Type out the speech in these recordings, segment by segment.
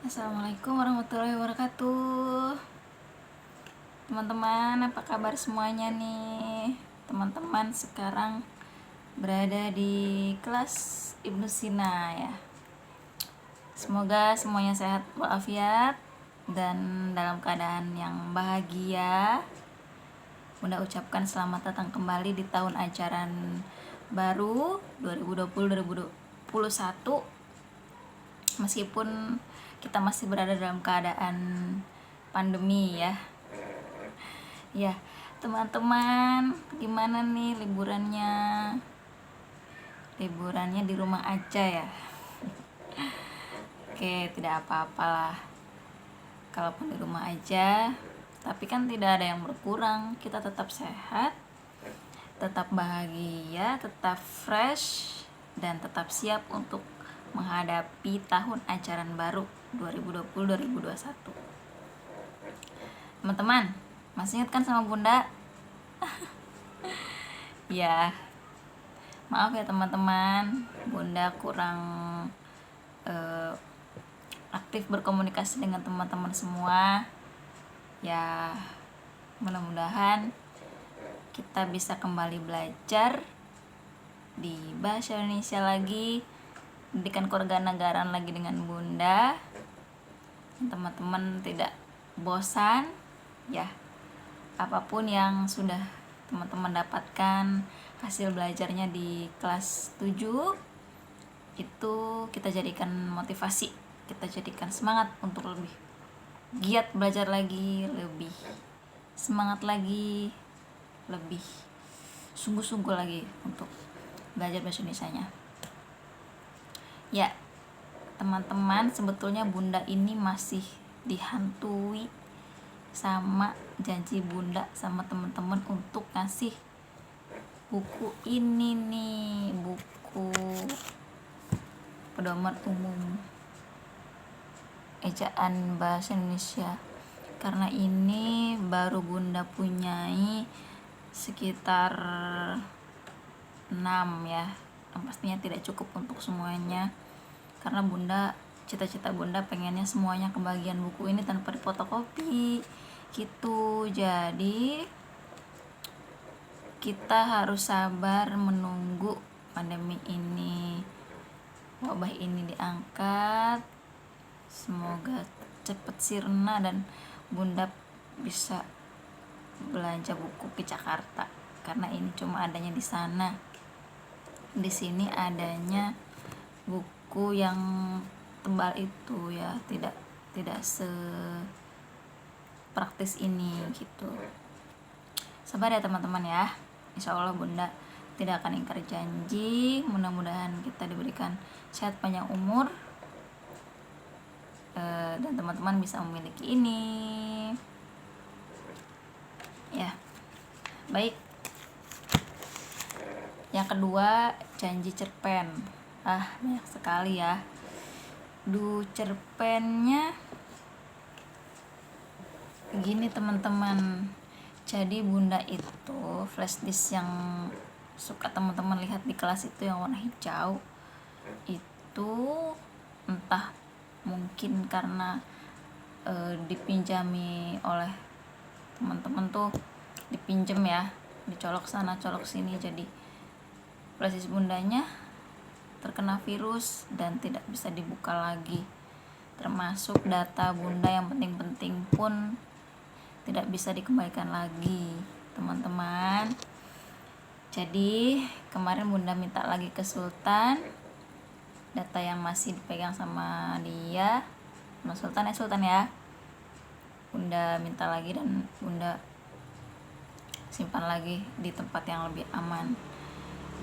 Assalamualaikum warahmatullahi wabarakatuh. Teman-teman, apa kabar semuanya nih? Teman-teman sekarang berada di kelas Ibnu Sina ya. Semoga semuanya sehat walafiat dan dalam keadaan yang bahagia. Bunda ucapkan selamat datang kembali di tahun ajaran baru 2020-2021. Meskipun kita masih berada dalam keadaan pandemi ya. Ya, teman-teman, gimana nih liburannya? Liburannya di rumah aja ya. Oke, tidak apa-apalah. Kalaupun di rumah aja, tapi kan tidak ada yang berkurang. Kita tetap sehat, tetap bahagia, tetap fresh, dan tetap siap untuk menghadapi tahun ajaran baru 2020-2021. Teman-teman, masih ingat kan sama Bunda? Ya, maaf ya teman-teman, Bunda kurang aktif berkomunikasi dengan teman-teman semua. Ya, mudah-mudahan kita bisa kembali belajar di bahasa Indonesia lagi, pendidikan kewarganegaraan lagi dengan Bunda. Teman-teman tidak bosan ya. Apapun yang sudah teman-teman dapatkan hasil belajarnya di kelas 7 itu kita jadikan motivasi, kita jadikan semangat untuk lebih giat belajar lagi, lebih semangat lagi, lebih sungguh-sungguh lagi untuk belajar bahasa Indonesianya. Ya, teman-teman, sebetulnya Bunda ini masih dihantui sama janji Bunda sama teman-teman untuk ngasih buku ini nih, buku pedoman umum ejaan bahasa Indonesia. Karena ini baru Bunda punyai sekitar 6 ya. Pastinya tidak cukup untuk semuanya. Karena Bunda, cita-cita Bunda pengennya semuanya kebagian buku ini tanpa difotokopi gitu. Jadi kita harus sabar menunggu pandemi ini, wabah ini diangkat. Semoga cepet sirna dan Bunda bisa belanja buku ke Jakarta, karena ini cuma adanya di sana. Di sini adanya buku yang tebal itu ya, tidak sepraktis ini gitu. Sabar ya teman-teman ya. Insya Allah Bunda tidak akan ingkar janji. Mudah-mudahan kita diberikan sehat panjang umur dan teman-teman bisa memiliki ini ya. Baik, yang kedua, janji cerpen. Banyak sekali ya. Cerpennya gini teman-teman. Jadi Bunda itu flash disk yang suka teman-teman lihat di kelas itu yang warna hijau, itu entah mungkin karena dipinjami oleh teman-teman tuh, dipinjem ya, dicolok sana colok sini, jadi flash disk Bundanya terkena virus dan tidak bisa dibuka lagi. Termasuk data Bunda yang penting-penting pun tidak bisa dikembalikan lagi teman-teman. Jadi kemarin Bunda minta lagi ke Sultan data yang masih dipegang sama dia, sama Sultan ya. Bunda minta lagi dan Bunda simpan lagi di tempat yang lebih aman.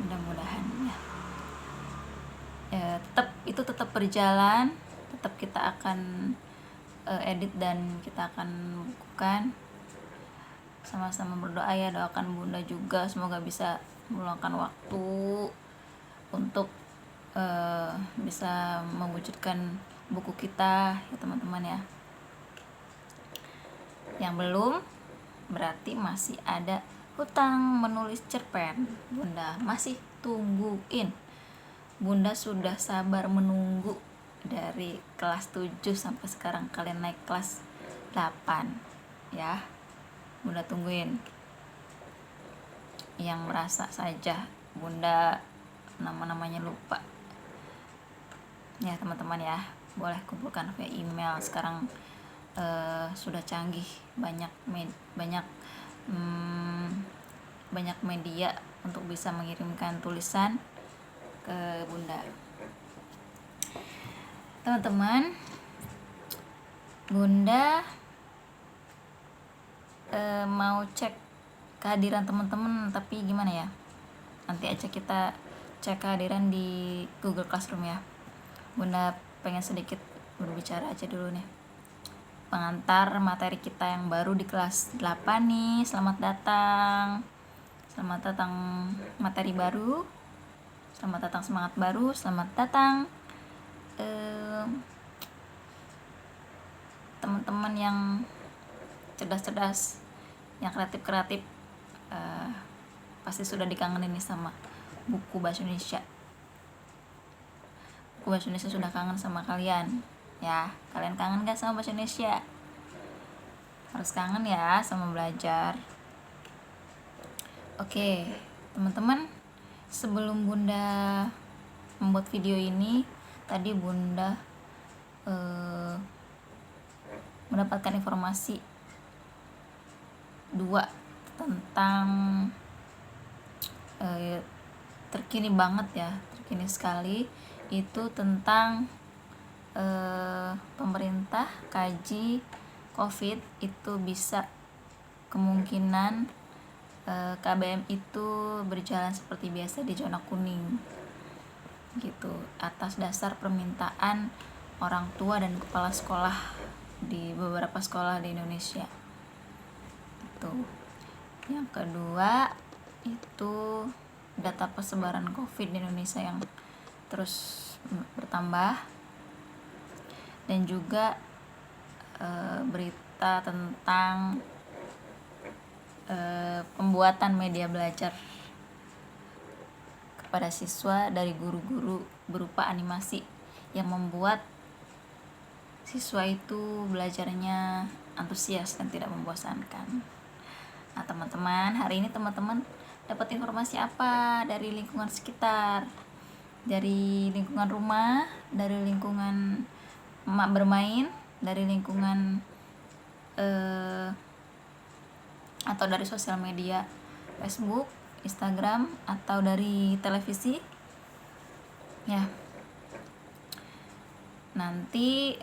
Mudah-mudahan ya. Tetap berjalan, tetap kita akan edit dan kita akan bukukan. Sama-sama berdoa ya, doakan Bunda juga semoga bisa meluangkan waktu untuk bisa mewujudkan buku kita ya teman-teman ya. Yang belum berarti masih ada hutang menulis cerpen. Bunda masih tungguin. Bunda sudah sabar menunggu dari kelas 7 sampai sekarang kalian naik kelas 8 ya. Bunda tungguin. Yang merasa saja Bunda nama-namanya lupa ya teman-teman ya, boleh kumpulkan via email. Sekarang sudah canggih, banyak media untuk bisa mengirimkan tulisan ke Bunda. Teman-teman, Bunda mau cek kehadiran teman-teman, tapi gimana ya, nanti aja kita cek kehadiran di Google Classroom ya. Bunda pengen sedikit berbicara aja dulu nih, pengantar materi kita yang baru di kelas 8 nih. Selamat datang materi baru, selamat datang semangat baru, selamat datang teman-teman yang cerdas-cerdas, yang kreatif-kreatif. Pasti sudah dikangenin nih sama buku bahasa Indonesia. Buku bahasa Indonesia sudah kangen sama kalian ya. Kalian kangen gak sama bahasa Indonesia? Harus kangen ya sama belajar. Oke teman-teman, sebelum Bunda membuat video ini, tadi Bunda mendapatkan informasi 2 tentang terkini banget ya, terkini sekali, itu tentang pemerintah kaji COVID itu bisa kemungkinan KBM itu berjalan seperti biasa di zona kuning gitu, atas dasar permintaan orang tua dan kepala sekolah di beberapa sekolah di Indonesia. Itu. Yang kedua itu data persebaran COVID di Indonesia yang terus bertambah, dan juga berita tentang pembuatan media belajar kepada siswa dari guru-guru berupa animasi yang membuat siswa itu belajarnya antusias dan tidak membosankan. Nah teman-teman, hari ini teman-teman dapat informasi apa dari lingkungan sekitar, dari lingkungan rumah, dari lingkungan emak bermain, dari lingkungan atau dari sosial media Facebook, Instagram, atau dari televisi ya. Nanti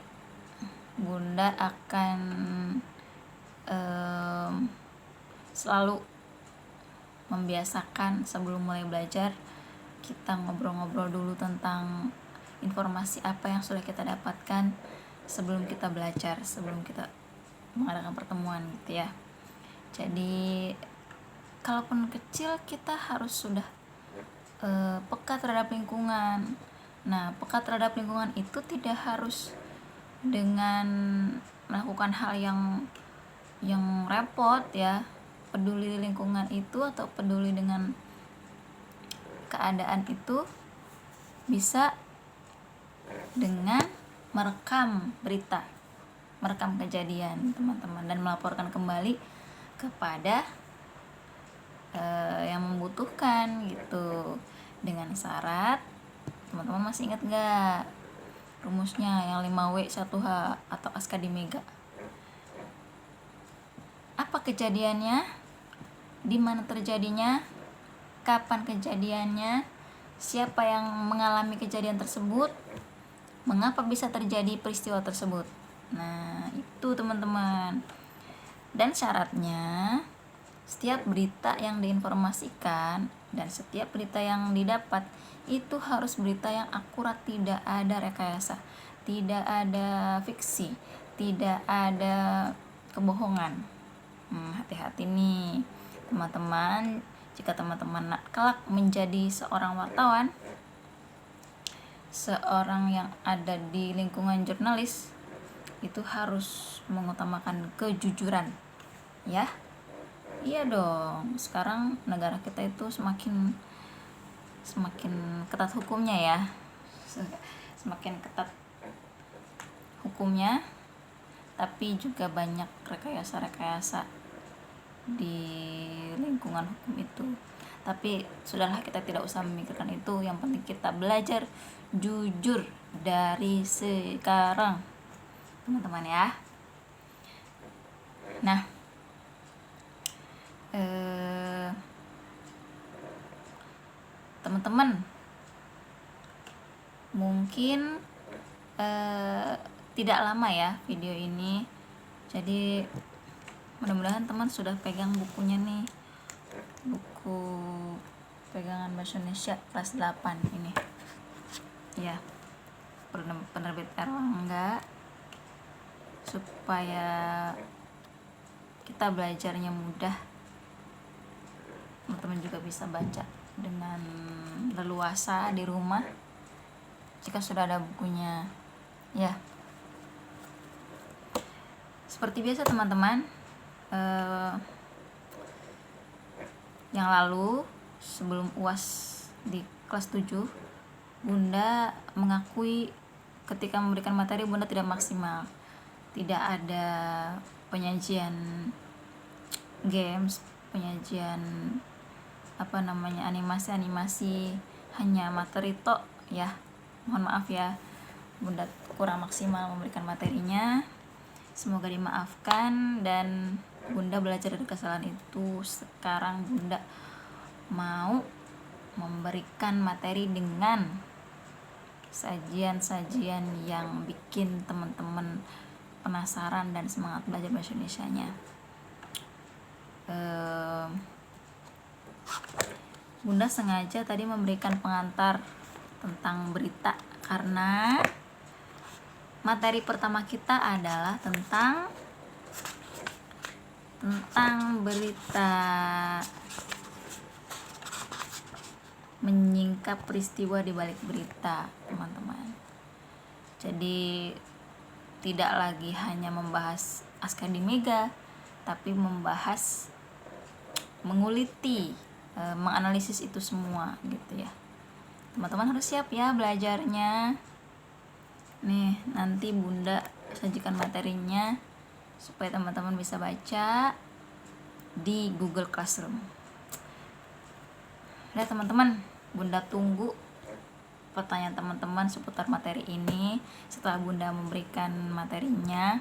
Bunda akan selalu membiasakan sebelum mulai belajar kita ngobrol-ngobrol dulu tentang informasi apa yang sudah kita dapatkan sebelum kita belajar, sebelum kita mengadakan pertemuan gitu ya. Jadi kalaupun kecil kita harus sudah peka terhadap lingkungan. Nah, peka terhadap lingkungan itu tidak harus dengan melakukan hal yang repot ya. Peduli lingkungan itu atau peduli dengan keadaan itu bisa dengan merekam berita, merekam kejadian teman-teman, dan melaporkan kembali kepada yang membutuhkan gitu, dengan syarat teman-teman masih ingat gak rumusnya yang 5W 1H atau Askadi Mega? Apa kejadiannya, di mana terjadinya, kapan kejadiannya, siapa yang mengalami kejadian tersebut, mengapa bisa terjadi peristiwa tersebut. Nah itu teman-teman, dan syaratnya setiap berita yang diinformasikan dan setiap berita yang didapat itu harus berita yang akurat, tidak ada rekayasa, tidak ada fiksi, tidak ada kebohongan. Hati-hati nih teman-teman, jika teman-teman kelak menjadi seorang wartawan, seorang yang ada di lingkungan jurnalis, itu harus mengutamakan kejujuran ya. Iya dong, sekarang negara kita itu semakin ketat hukumnya ya, semakin ketat hukumnya, tapi juga banyak rekayasa-rekayasa di lingkungan hukum itu. Tapi sudahlah, kita tidak usah memikirkan itu. Yang penting kita belajar jujur dari sekarang, teman-teman ya. Nah, teman-teman mungkin tidak lama ya video ini, jadi mudah-mudahan teman sudah pegang bukunya nih, buku pegangan bahasa Indonesia kelas 8 ini ya, penerbit Erlangga, supaya kita belajarnya mudah. Teman-teman juga bisa baca dengan leluasa di rumah jika sudah ada bukunya ya. Seperti biasa teman-teman, yang lalu sebelum UAS di kelas 7, Bunda mengakui ketika memberikan materi Bunda tidak maksimal. Tidak ada penyajian games, penyajian animasi, hanya materi tok ya. Mohon maaf ya, Bunda kurang maksimal memberikan materinya. Semoga dimaafkan dan Bunda belajar dari kesalahan itu. Sekarang Bunda mau memberikan materi dengan sajian-sajian yang bikin teman-teman penasaran dan semangat belajar bahasa Indonesianya. Bunda sengaja tadi memberikan pengantar tentang berita karena materi pertama kita adalah tentang berita, menyingkap peristiwa di balik berita, teman-teman. Jadi tidak lagi hanya membahas Askadi Mega, tapi membahas, menguliti, menganalisis itu semua gitu ya. Teman-teman harus siap ya belajarnya. Nih, nanti Bunda sajikan materinya supaya teman-teman bisa baca di Google Classroom. Ya teman-teman, Bunda tunggu pertanyaan teman-teman seputar materi ini setelah Bunda memberikan materinya.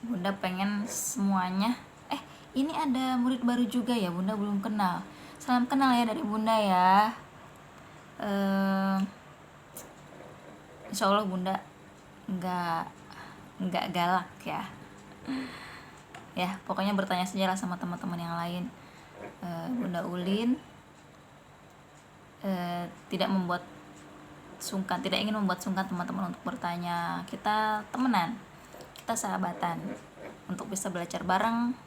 Bunda pengen semuanya. Ini ada murid baru juga ya, Bunda belum kenal. Salam kenal ya dari Bunda ya. Insya Allah Bunda nggak galak ya. Ya pokoknya bertanya saja lah sama teman-teman yang lain. Bunda Ulin tidak ingin membuat sungkan teman-teman untuk bertanya. Kita temenan, kita sahabatan untuk bisa belajar bareng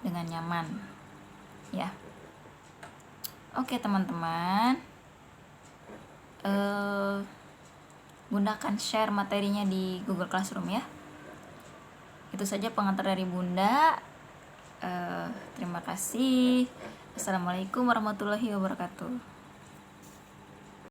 dengan nyaman ya. Oke teman-teman, Bunda akan share materinya di Google Classroom ya. Itu saja pengantar dari Bunda. Terima kasih. Assalamualaikum warahmatullahi wabarakatuh.